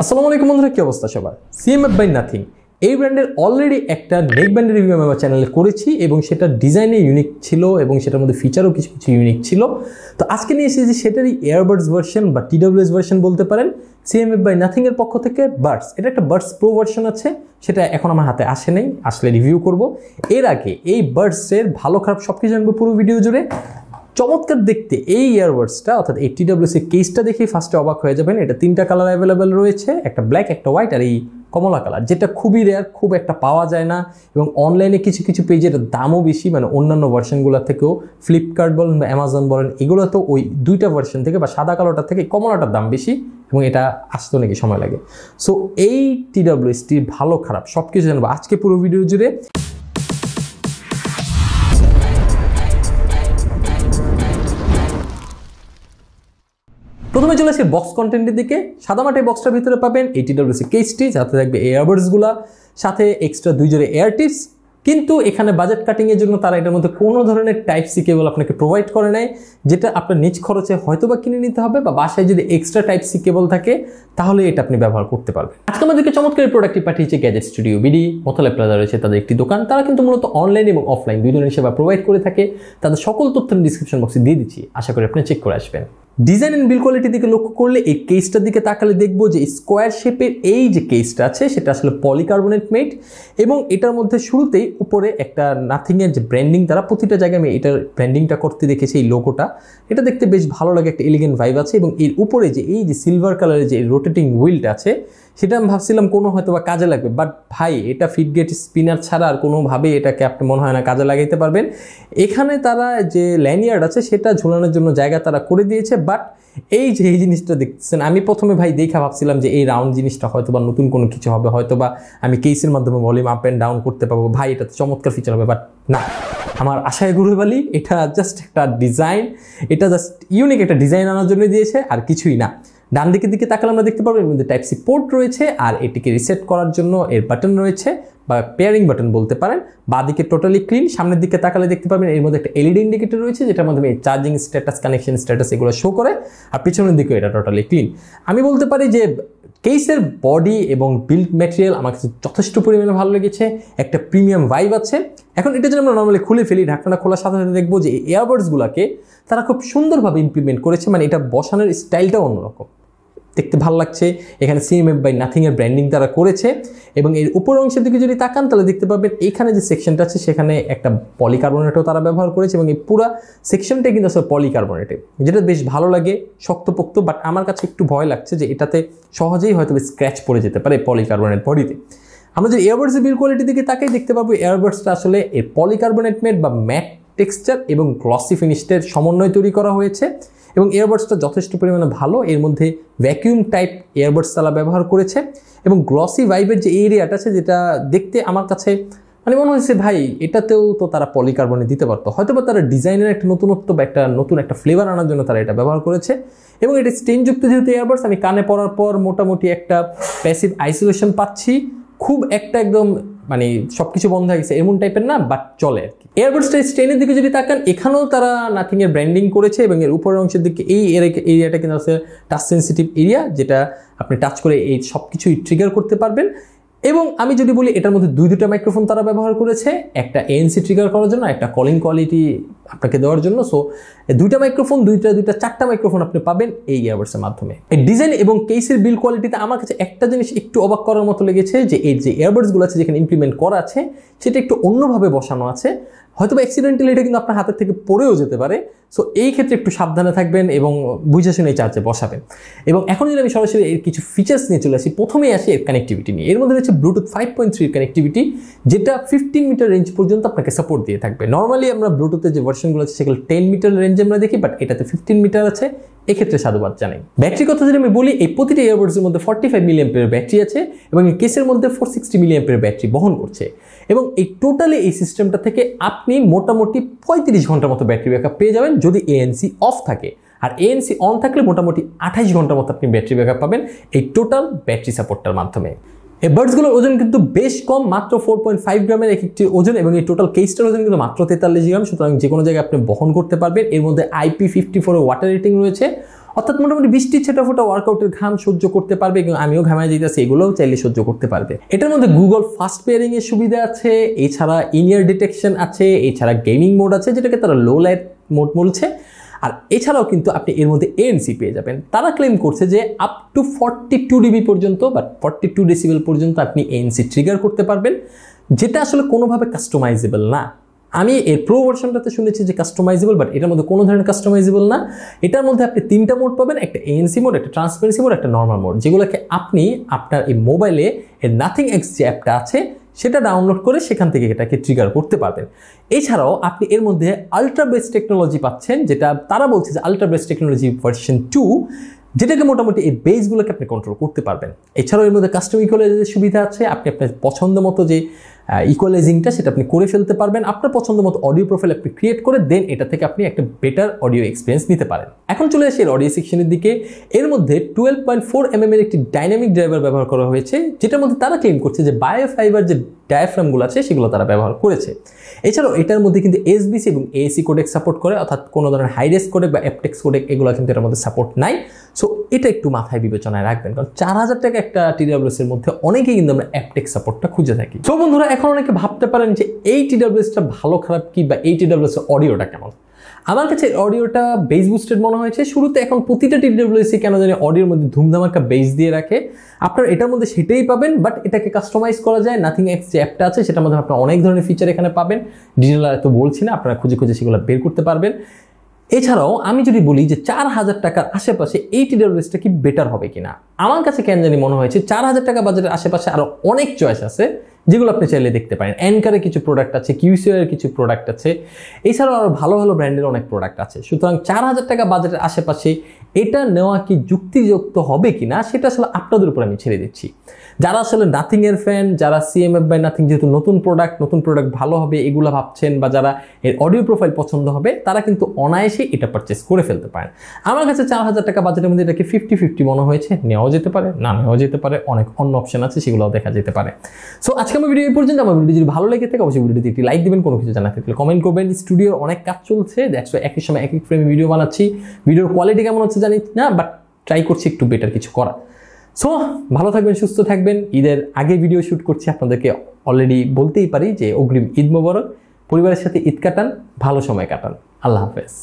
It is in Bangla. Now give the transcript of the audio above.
আসসালামু আলাইকুম বন্ধুরা, কি অবস্থা সবার? সিএমএফ বাই নাথিং এই ব্র্যান্ডের অলরেডি একটা নেক ব্যান্ডের রিভিউ আমি আমার চ্যানেলে করেছি এবং সেটা ডিজাইনে ইউনিক ছিল এবং সেটার মধ্যে ফিচারও কিছু কিছু ইউনিক ছিল। তো আজকে নিয়ে এসেছি সেটারই এয়ারবাডস ভার্সন বা টিডব্লিউএস ভার্সন বলতে পারেন, সিএমএফ বাই নাথিং এর পক্ষ থেকে বাডস। এটা একটা বাডস প্রো ভার্সন আছে, সেটা এখন আমার হাতে আসে নাই, আসলে রিভিউ করব। এর আগে এই বাডসের ভালো খারাপ সব কিছু জানবো পুরো ভিডিও জুড়ে। চমৎকার দেখতে এই ইয়ারবাডসটা, অর্থাৎ এই টিডব্লিউএস এর কেসটা দেখেই ফার্স্টে অবাক হয়ে যাবেন। এটা তিনটা কালার অ্যাভেলেবেল রয়েছে, একটা ব্ল্যাক, একটা হোয়াইট আর এই কমলা কালার, যেটা খুবই রেয়ার, খুব একটা পাওয়া যায় না। এবং অনলাইনে কিছু কিছু পেজে এটার দামও বেশি, মানে অন্যান্য ভার্সনগুলো থেকেও। ফ্লিপকার্ট বলেন বা অ্যামাজন বলেন, এগুলো তো ওই দুইটা ভার্সন থেকে বা সাদা কালোটার থেকে কমলাটার দাম বেশি এবং এটা আসতে নাকি সময় লাগে। সো এই টিডব্লিউএসটির ভালো খারাপ সব কিছু জানবো আজকে পুরো ভিডিও জুড়ে। প্রথমে চলে আসি বক্স কন্টেন্টের দিকে। সাদামাটা বক্সটার ভিতরে পাবেন এই টিডব্লিউএস কেসটি, যাতে থাকবে এয়ারবাডসগুলা, সাথে এক্সট্রা 2 জোড়া এয়ার টিপস। কিন্তু এখানে বাজেট কাটিংয়ের জন্য তারা এটার মধ্যে কোনো ধরনের টাইপ সি কেবল আপনাকে প্রোভাইড করে নেয়, যেটা আপনার নিজ খরচে হয়তোবা কিনে নিতে হবে, বা বাসায় যদি এক্সট্রা টাইপ সি কেবল থাকে তাহলে এটা আপনি ব্যবহার করতে পারবেন। আজকে আমাদেরকে চমৎকার প্রোডাক্টটি পাঠিয়েছে gadget studio BD. Motaleb plaza রয়েছে তাদের একটি দোকান। তারা কিন্তু মূলত অনলাইন এবং অফলাইন দুই ধরনের সেবা প্রোভাইড করে থাকে। তাদের সকল তথ্য ডিসক্রিপশন বক্সে দিয়ে দিচ্ছি, আশা করি আপনি চেক করে আসবেন। ডিজাইন এন্ড বিল কোয়ালিটির দিকে লক্ষ্য করলে এই কেসটার দিকে তাকালে দেখবো যে স্কোয়ার শেপের এই যে কেসটা আছে সেটা আসলে পলিকার্বনেট মেড, এবং এটার মধ্যে শুরুতেই উপরে একটা নাথিংয়ের যে ব্র্যান্ডিং, তারা প্রতিটা জায়গায় আমি এটার ব্র্যান্ডিংটা করতে দেখেছি। এই লোগোটা, এটা দেখতে বেশ ভালো লাগে, একটা এলিগেন্ট ভাইব আছে। এবং এর উপরে যে এই যে সিলভার কালারের যে রোটেটিং হুইলটা আছে, সেটা আমি ভাবছিলাম কোনো হয়তো বা কাজে লাগবে, বাট ভাই এটা ফিডগেট স্পিনার ছাড়া আর কোনোভাবেই এটাকে আপনি মনে হয় না কাজে লাগাইতে পারবেন। এখানে তারা যে ল্যানিয়ার্ড আছে সেটা ঝুলানোর জন্য জায়গা তারা করে দিয়েছে, বাট এই যে এই জিনিসটা দেখতেছেন, আমি প্রথমে ভাই দেখা ভাবছিলাম যে এই রাউন্ড জিনিসটা হয়তো বা নতুন কোনো কিছু হবে, হয়তো বা আমি কেসের মাধ্যমে ভলিউম আপ অ্যান্ড ডাউন করতে পারবো, ভাই এটা তো চমৎকার ফিচার হবে। বাট না, আমার আশায় গুরুবালি, এটা জাস্ট একটা ডিজাইন, এটা জাস্ট ইউনিক একটা ডিজাইন আনার জন্য দিয়েছে, আর কিছুই না। ডান দিকের দিকে তাকালে আমরা দেখতে পারবো এর মধ্যে টাইপ সি পোর্ট রয়েছে, আর এটিকে রিসেট করার জন্য এর বাটন রয়েছে, বা পেয়ারিং বাটন বলতে পারেন। বাঁদিকে টোটালি ক্লিন। সামনের দিকে তাকালে দেখতে পাবেন এর মধ্যে একটা এলইডি ইন্ডিকেটর রয়েছে, যেটার মাধ্যমে চার্জিং স্ট্যাটাস, কানেকশন স্ট্যাটাস এগুলো শো করে, আর পিছনের দিকেও এটা টোটালি ক্লিন। আমি বলতে পারি যে কেসের বডি এবং বিল্ড ম্যাটেরিয়াল আমার কাছে যথেষ্ট পরিমাণে ভালো লেগেছে, একটা প্রিমিয়াম ভাইব আছে। এখন এটা যদি আমরা নর্মালি খুলে ফেলি, ঢাকনাটা খোলার সাথে সাথে দেখবো যে এই এয়ারবাডসগুলোকে তারা খুব সুন্দরভাবে ইমপ্লিমেন্ট করেছে, মানে এটা বসানোর স্টাইলটাও অন্যরকম, দেখতে ভালো লাগছে। এখানে সিএমএফ বাই নাথিং এর ব্র্যান্ডিং তারা করেছে। এবং এর উপর অংশের দিকে যদি তাকান তাহলে দেখতে পাবেন এখানে যে সেকশনটা আছে সেখানে একটা পলিকার্বনেটও তারা ব্যবহার করেছে, এবং এই পুরো সেকশনটাই কিন্তু আসলে পলিকার্বনেটে, যেটা বেশ ভালো লাগে, শক্তপোক্ত। বাট আমার কাছে একটু ভয় লাগছে যে এটাতে সহজেই হয়তো স্ক্র্যাচ পড়ে যেতে পারে পলিকার্বনেট বডিতে। আমরা যে এয়ারবাডসের বিল্ড কোয়ালিটির দিকে তাকাই দেখতে পাবো এয়ারবাডসটা আসলে এর পলিকার্বনেট মেড বা ম্যাট টেক্সচার এবং গ্লসি ফিনিশের সমন্বয় তৈরি করা হয়েছে। এবং এয়ারবাডসটা যথেষ্ট পরিমাণে ভালো। এর মধ্যে ভ্যাকিউম টাইপ এয়ারবাডস তারা ব্যবহার করেছে, এবং গ্লসি ভাইবের যে এরিয়াটা আছে, যেটা দেখতে আমার কাছে মানে মনে হয়েছে ভাই এটাতেও তো তারা পলিকার্বনেট দিতে পারতো, হয়তো বা তারা ডিজাইনের একটা নতুনত্ব বা একটা নতুন একটা ফ্লেভার আনার জন্য তারা এটা ব্যবহার করেছে। এবং এটা স্টেনযুক্ত যেহেতু এয়ারবাডস, আমি কানে পরার পর মোটামুটি একটা প্যাসিভ আইসোলেশন পাচ্ছি, খুব একটা একদম মানে সবকিছু বন্ধ হয়ে গেছে এমন টাইপের না, বাট চলে আর কি। এয়ারবাডসটা স্টেনের দিকে যদি তাকান, এখানেও তারা নাথিং এর ব্র্যান্ডিং করেছে, এবং এর উপরের অংশের দিকে এই এরিয়াটা কিন্তু আছে টাচ সেন্সিটিভ এরিয়া, যেটা আপনি টাচ করে এই সব কিছুই ট্রিগার করতে পারবেন। এবং আমি যদি বলি এটার মধ্যে দুইটা মাইক্রোফোন তারা ব্যবহার করেছে, একটা এএনসি ট্রিগার করার জন্য, একটা কলিং কোয়ালিটি আপনাকে দেওয়ার জন্য। সো দুইটা মাইক্রোফোন, চারটা মাইক্রোফোন আপনি পাবেন এই ইয়ারবাডসের মাধ্যমে। এই ডিজাইন এবং কেসের বিল্ড কোয়ালিটিতে আমার কাছে একটা জিনিস একটু অবাক করার মতো লেগেছে, যে এই যে এয়ারবাডসগুলো আছে যেখানে ইমপ্লিমেন্ট করা আছে সেটা একটু অন্যভাবে বসানো আছে, হয়তো বা অ্যাক্সিডেন্টালি এটা কিন্তু আপনার হাতের থেকে পড়েও যেতে পারে। সো এই ক্ষেত্রে একটু সাবধানে থাকবেন এবং বুঝে শুনে এই চার্জে বসাবেন। এবং এখন যদি আমি সরাসরি এর কিছু ফিচার্স নিয়ে চলে আসি, প্রথমেই আসি এর কানেক্টিভিটি নিয়ে। এর মধ্যে রয়েছে ব্লুটুথ 5.3 কানেক্টিভিটি, যেটা 15 মিটার রেঞ্জ পর্যন্ত আপনাকে সাপোর্ট দিয়ে থাকবে। নর্মালি আমরা ব্লুটুথের যে ভার্সনগুলো আছে সেগুলো 10 মিটার রেঞ্জে আমরা দেখি, বাট এটাতে 15 মিটার আছে, এক্ষেত্রে সাধুবাদ জানাই। ব্যাটারি কথা যদি আমি বলি, এই প্রতিটা এয়ারবাডসের মধ্যে 45 মিলিঅ্যাম্পিয়ার ব্যাটারি আছে, এবং এই কেসের মধ্যে 460 মিলিঅ্যাম্পিয়ার ব্যাটারি বহন করছে। এবং এই টোটালি এই সিস্টেমটা থেকে আপনি মোটামুটি 35 ঘন্টার মতো ব্যাটারি ব্যাকআপ পেয়ে যাবেন যদি এএনসি অফ থাকে, আর এএনসি অন থাকলে মোটামুটি 28 ঘন্টার মতো আপনি ব্যাটারি ব্যাকআপ পাবেন এই টোটাল ব্যাটারি সাপোর্টটার মাধ্যমে। এই বাডসগুলোর ওজন কিন্তু বেশ কম, মাত্র 4.5 গ্রামের একটি ওজন, এবং এই টোটাল কেসটার ওজন কিন্তু মাত্র 43 গ্রাম, সুতরাং যে কোনো জায়গায় আপনি বহন করতে পারবেন। এর মধ্যে IP54 ওয়াটার রেটিং রয়েছে, অর্থাৎ মোটামুটি বৃষ্টির ছেটাফোটা ওয়ার্কআউটের ঘাম সহ্য করতে পারবে, এবং আমিও ঘামায় যেতেছি, এগুলোও চাইলে সহ্য করতে পারবে। এটার মধ্যে গুগল ফাস্ট পেয়ারিং এর সুবিধা আছে, এছাড়া ইনিয়ার ডিটেকশন আছে, এছাড়া গেমিং মোড আছে যেটাকে তারা লো লাইট মোড বলছে, আর এছাড়াও কিন্তু আপনি এর মধ্যে ANC পেয়ে যাবেন। তারা ক্লেম করছে যে আপ টু 42 dB পর্যন্ত বা 42 ডেসিবেল পর্যন্ত আপনি ANC ট্রিগার করতে পারবেন, যেটা আসলে কোনোভাবে কাস্টমাইজেবল না। আমি এর প্রো ভার্সনটাতে শুনেছি যে কাস্টমাইজেবল, বাট এটার মধ্যে কোনো ধরনের কাস্টমাইজেবল না। এটার মধ্যে আপনি 3টা মোড পাবেন, একটা ANC মোড, একটা ট্রান্সপারেন্সি মোড, একটা নর্মাল মোড, যেগুলোকে আপনি আপনার এই মোবাইলে এর নাথিং এক্স যে অ্যাপটা আছে সেটা ডাউনলোড করে সেখান থেকে এটাকে ট্রিগার করতে পারবেন। এছাড়াও আপনি এর মধ্যে আলট্রা বেস টেকনোলজি পাচ্ছেন, যেটা তারা বলছে যে আলট্রা বেস টেকনোলজি ভার্সন 2, যেটাকে মোটামুটি এই বেসগুলোকে আপনি কন্ট্রোল করতে পারবেন। এছাড়াও এর মধ্যে কাস্টম ইকুয়ালাইজারের সুবিধা আছে, আপনি আপনার পছন্দ মতো যে ইকুয়ালাইজিংটা সেটা আপনি করে ফেলতে পারবেন, আপনার পছন্দ মতো অডিও প্রোফাইল আপনি ক্রিয়েট করে দেন এটা থেকে আপনি একটা বেটার অডিও এক্সপিরিয়েন্স নিতে পারেন। এখন চলে আসি এর অডিও সেকশনের দিকে। এর মধ্যে 12.4 mm এর একটি ডাইনামিক ড্রাইভার ব্যবহার করা হয়েছে, যেটার মধ্যে তারা ক্লেম করছে যে বায়োফাইবার যে ডায়াফ্রামগুলো আছে সেগুলো তারা ব্যবহার করেছে। এছাড়াও এটার মধ্যে কিন্তু SBC এবং AAC কোডেক সাপোর্ট করে, অর্থাৎ কোনো ধরনের হাইরেস কোডেক বা অ্যাপটেক্স কোডেক এগুলো কিন্তু এটার মধ্যে সাপোর্ট নাই। সো এটা একটু মাথায় বিবেচনায় রাখবেন, কারণ 4000 টাকা একটা TWS এর মধ্যে অনেকেই কিন্তু আমরা অ্যাপটেক্স সাপোর্টটা খুঁজে থাকি। তো বন্ধুরা, এখন অনেকে ভাবতে পারেন যে এই TWSটা ভালো খারাপ কি, বা এই TWS এর অডিওটা কেমন। আমার কাছে অডিওটা বেস বুস্টেড মনে হয়েছে শুরুতে। এখন প্রতিটা TWS কেন জানি অডিওর মধ্যে ধুমধামাকা বেস দিয়ে রাখে, আপনার এটার মধ্যে সেটাই পাবেন, বাট এটাকে কাস্টমাইজ করা যায়। নাথিং এক্স যে অ্যাপটা আছে সেটার মধ্যে আপনার অনেক ধরনের ফিচার এখানে পাবেন, ডিটেইল তো বলছি না, আপনারা খুঁজে খুঁজে সেগুলো বের করতে পারবেন। এছাড়াও আমি যদি বলি যে 4000 টাকার আশেপাশে এই TWSটা কি বেটার হবে কিনা, আমার কাছে কেন জানি মনে হয়েছে 4000 টাকা বাজেটের আশেপাশে আরো অনেক চয়েস আছে যেগুলো আপনি চাইলে দেখতে পারেন। অ্যানকারের কিছু প্রোডাক্ট আছে, QCO এর কিছু প্রোডাক্ট আছে, এছাড়াও আরো ভালো ভালো ব্র্যান্ডের অনেক প্রোডাক্ট আছে। সুতরাং 4000 টাকা বাজেটের আশেপাশে এটা নেওয়া কি যুক্তিযুক্ত হবে কিনা সেটা আসলে আপনাদের উপর আমি ছেড়ে দিচ্ছি। যারা আসলে নাথিং এর ফ্যান, যারা CMF বাই নাথিং যেহেতু নতুন প্রোডাক্ট ভালো হবে এগুলো ভাবছেন, বা যারা এর অডিও প্রোফাইল পছন্দ হবে, তারা কিন্তু অনায়াসে এটা পারচেস করে ফেলতে পারেন। আমার কাছে 4000 টাকা বাজেটের মধ্যে এটাকে 50-50 মনে হয়েছে। নেওয়াও যেতে পারে, না নেওয়াও যেতে পারে, অনেক অন্য অপশন আছে, সেগুলোও দেখা যেতে পারে। সো আজকে আমার ভিডিও এই পর্যন্ত। আমার ভিডিও যদি ভালো লেগে থাকে অবশ্যই ভিডিওতে একটি লাইক দিবেন, কোনো কিছু জানা থাকলে কমেন্ট করবেন। স্টুডিওর অনেক কাজ চলছে, দেখছো একই সময় এক এক ফ্রেমে ভিডিও বানাচ্ছি। ভিডিওর কোয়ালিটি কেমন হচ্ছে জানি না, বাট ট্রাই করছি একটু বেটার কিছু করা। সো ভালো থাকবেন, সুস্থ থাকবেন। ঈদের আগে ভিডিও শুট করছি, আপনাদেরকে অলরেডি বলতেই পারি যে অগ্রিম ঈদ মোবারক। পরিবারের সাথে ঈদ কাটান, ভালো সময় কাটান। আল্লাহ হাফেজ।